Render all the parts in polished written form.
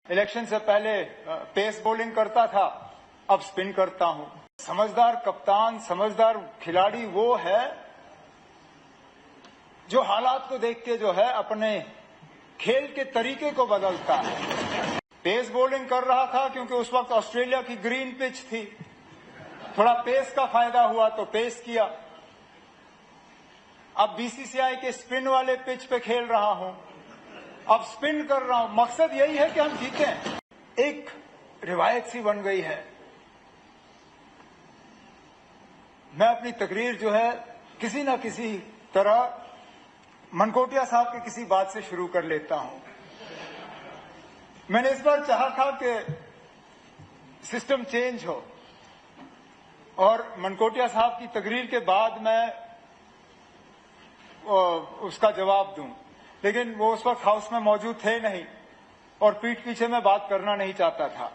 Election से पहले pace bowling करता था, अब स्पिन करता हूं। समझदार कप्तान, समझदार खिलाड़ी वो है जो हालात को देख के जो है अपने खेल के तरीके को बदलता है। पेस बॉलिंग कर रहा था क्योंकि उस वक्त ऑस्ट्रेलिया की ग्रीन पिच थी, थोड़ा पेस का फायदा हुआ तो पेस किया। अब बीसीसीआई के स्पिन वाले पिच पे खेल रहा हूं, अब स्पिन कर रहा हूं। मकसद यही है कि हम जीतें। एक रिवायत सी बन गई है। मैं अपनी तकरीर जो है किसी न किसी तरह मनकोटिया साहब की किसी बात से शुरू कर लेता हूं। मैंने इस बार चाहा था कि सिस्टम चेंज हो और मनकोटिया साहब की तकरीर के बाद मैं उसका जवाब दूं, लेकिन वो उस वक्त हाउस में मौजूद थे नहीं और पीठ पीछे मैं बात करना नहीं चाहता था।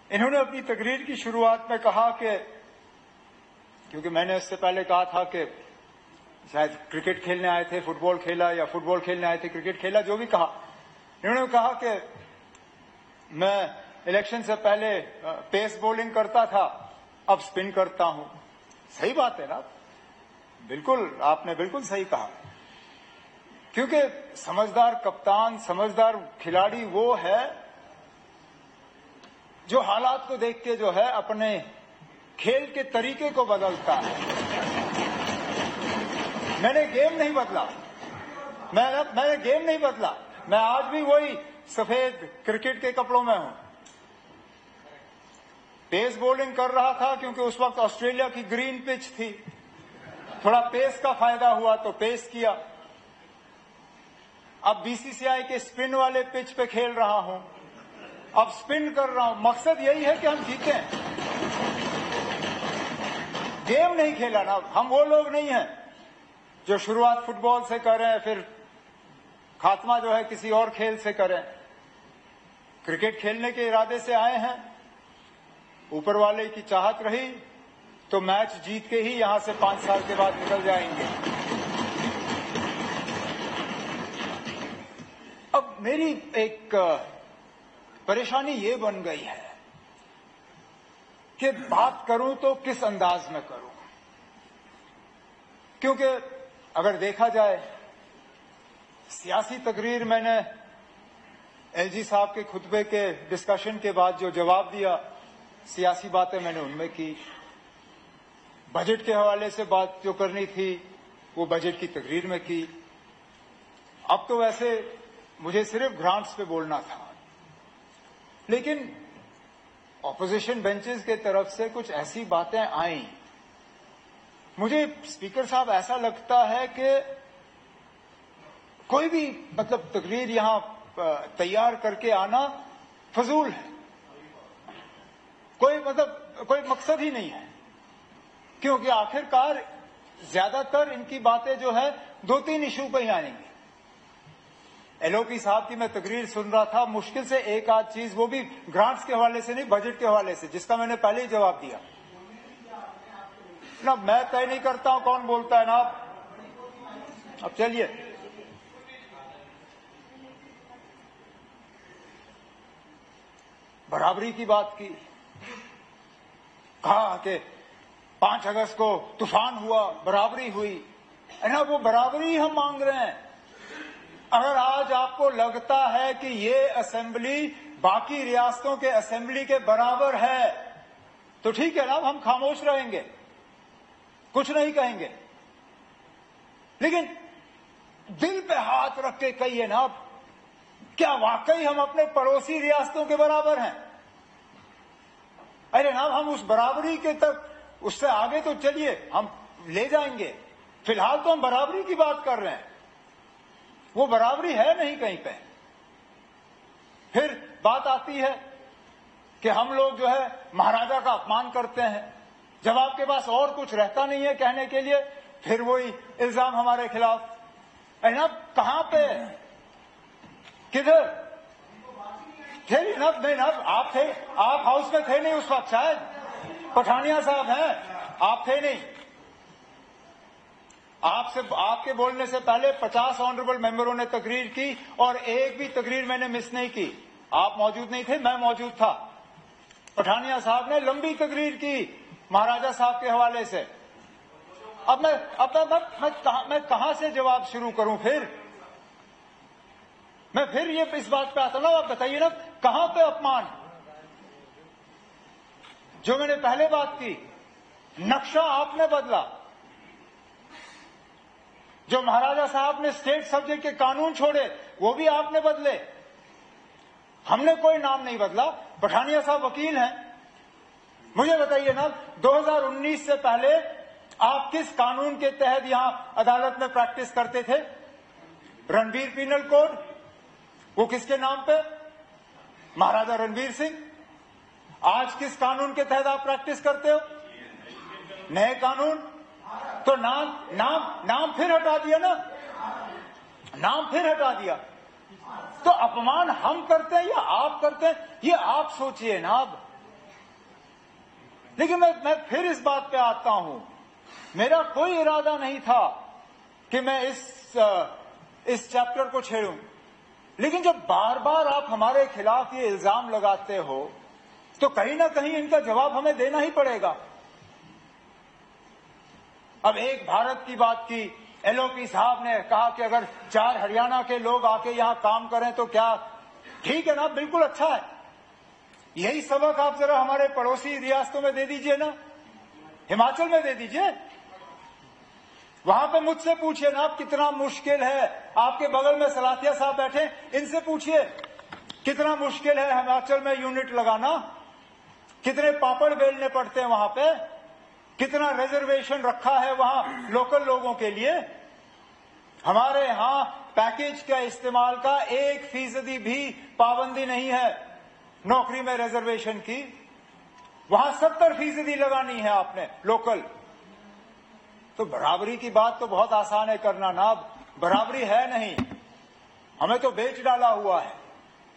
इन्होंने अपनी तकरीर की शुरुआत में कहा कि, क्योंकि मैंने उससे पहले कहा था कि शायद क्रिकेट खेलने आए थे, फुटबॉल खेला, या फुटबॉल खेलने आए थे, क्रिकेट खेला, जो भी कहा। इन्होंने कहा कि मैं इलेक्शन से पहले पेस बॉलिंग करता था, अब स्पिन करता हूं। सही बात है ना, बिल्कुल, आपने बिल्कुल सही कहा। क्योंकि समझदार कप्तान, समझदार खिलाड़ी वो है जो हालात को देख के जो है अपने खेल के तरीके को बदलता है। मैंने गेम नहीं बदला, मैंने गेम नहीं बदला। मैं आज भी वही सफेद क्रिकेट के कपड़ों में हूं। पेस बॉलिंग कर रहा था क्योंकि उस वक्त ऑस्ट्रेलिया की ग्रीन पिच थी, थोड़ा पेस का फायदा हुआ तो पेस किया। अब बीसीसीआई के स्पिन वाले पिच पे खेल रहा हूं, अब स्पिन कर रहा हूं। मकसद यही है कि हम जीतें। गेम नहीं खेला ना, हम वो लोग नहीं हैं जो शुरुआत फुटबॉल से करें फिर खात्मा जो है किसी और खेल से करें। क्रिकेट खेलने के इरादे से आए हैं, ऊपर वाले की चाहत रही तो मैच जीत के ही यहां से 5 साल के बाद निकल जाएंगे। अब मेरी एक परेशानी ये बन गई है कि बात करूं तो किस अंदाज में करूं, क्योंकि अगर देखा जाए सियासी तकरीर मैंने एलजी साहब के खुतबे के डिस्कशन के बाद जो जवाब दिया, सियासी बातें मैंने उनमें की। बजट के हवाले से बात जो करनी थी वो बजट की तकरीर में की। अब तो वैसे मुझे सिर्फ ग्रांट्स पे बोलना था, लेकिन ऑपोजिशन बेंचेस के तरफ से कुछ ऐसी बातें आई, मुझे स्पीकर साहब ऐसा लगता है कि कोई भी मतलब तकरीर यहां तैयार करके आना फजूल है। कोई मकसद ही नहीं है, क्योंकि आखिरकार ज्यादातर इनकी बातें जो है 2-3 इशू पे ही आएंगी। एलओपी साहब की मैं तकरीर सुन रहा था, मुश्किल से एक आध चीज, वो भी ग्रांट्स के हवाले से नहीं, बजट के हवाले से, जिसका मैंने पहले ही जवाब दिया ना। मैं तय नहीं करता हूं कौन बोलता है ना। अब चलिए, बराबरी की बात की, कहा कि 5 अगस्त को तूफान हुआ, बराबरी हुई है ना। वो बराबरी हम मांग रहे हैं। अगर आज आपको लगता है कि ये असेंबली बाकी रियासतों के असेंबली के बराबर है तो ठीक है ना, हम खामोश रहेंगे, कुछ नहीं कहेंगे। लेकिन दिल पे हाथ रख के कहिए ना, क्या वाकई हम अपने पड़ोसी रियासतों के बराबर हैं? अरे ना, हम उस बराबरी के तक, उससे आगे तो चलिए हम ले जाएंगे। फिलहाल तो हम बराबरी की बात कर रहे हैं, वो बराबरी है नहीं कहीं पे। फिर बात आती है कि हम लोग जो है महाराजा का अपमान करते हैं। जब आपके पास और कुछ रहता नहीं है कहने के लिए, फिर वही इल्जाम हमारे खिलाफ। अरे ना, कहां पे, किधर थे? नहीं ना, आप थे, आप हाउस में थे नहीं उस वक्त, शायद पठानिया साहब हैं, आप थे नहीं। आपके बोलने से पहले 50 ऑनरेबल मेंबरों ने तकरीर की और एक भी तकरीर मैंने मिस नहीं की। आप मौजूद नहीं थे, मैं मौजूद था। पठानिया साहब ने लंबी तकरीर की महाराजा साहब के हवाले से। अब मैं कहां से जवाब शुरू करूं? मैं फिर ये इस बात पे आता ना, आप बताइए ना कहां पे अपमान? जो मैंने पहले बात की, नक्शा आपने बदला। जो महाराजा साहब ने स्टेट सब्जेक्ट के कानून छोड़े वो भी आपने बदले। हमने कोई नाम नहीं बदला। पठानिया साहब वकील हैं, मुझे बताइए ना 2019 से पहले आप किस कानून के तहत यहां अदालत में प्रैक्टिस करते थे? रणवीर पीनल कोड, वो किसके नाम पे? महाराजा रणवीर सिंह। आज किस कानून के तहत आप प्रैक्टिस करते हो? नए कानून। तो नाम फिर हटा दिया ना, नाम फिर हटा दिया। तो अपमान हम करते हैं या आप करते हैं, ये आप सोचिए ना। अब लेकिन मैं फिर इस बात पे आता हूं, मेरा कोई इरादा नहीं था कि मैं इस चैप्टर को छेड़ूं, लेकिन जब बार बार आप हमारे खिलाफ ये इल्जाम लगाते हो तो कहीं ना कहीं इनका जवाब हमें देना ही पड़ेगा। अब एक भारत की बात की, एलओपी साहब ने कहा कि अगर 4 हरियाणा के लोग आके यहां काम करें तो क्या ठीक है ना? बिल्कुल अच्छा है। यही सबक आप जरा हमारे पड़ोसी रियासतों में दे दीजिए ना, हिमाचल में दे दीजिए। वहां पे मुझसे पूछिए ना आप, कितना मुश्किल है। आपके बगल में सलाथिया साहब बैठे, इनसे पूछिए कितना मुश्किल है हिमाचल में यूनिट लगाना, कितने पापड़ बेलने पड़ते हैं वहां पे, कितना रिजर्वेशन रखा है वहां लोकल लोगों के लिए। हमारे यहां पैकेज का इस्तेमाल का 1% भी पाबंदी नहीं है नौकरी में रिजर्वेशन की। वहां 70% लगानी है आपने लोकल। तो बराबरी की बात तो बहुत आसान है करना ना, अब बराबरी है नहीं, हमें तो बेच डाला हुआ है।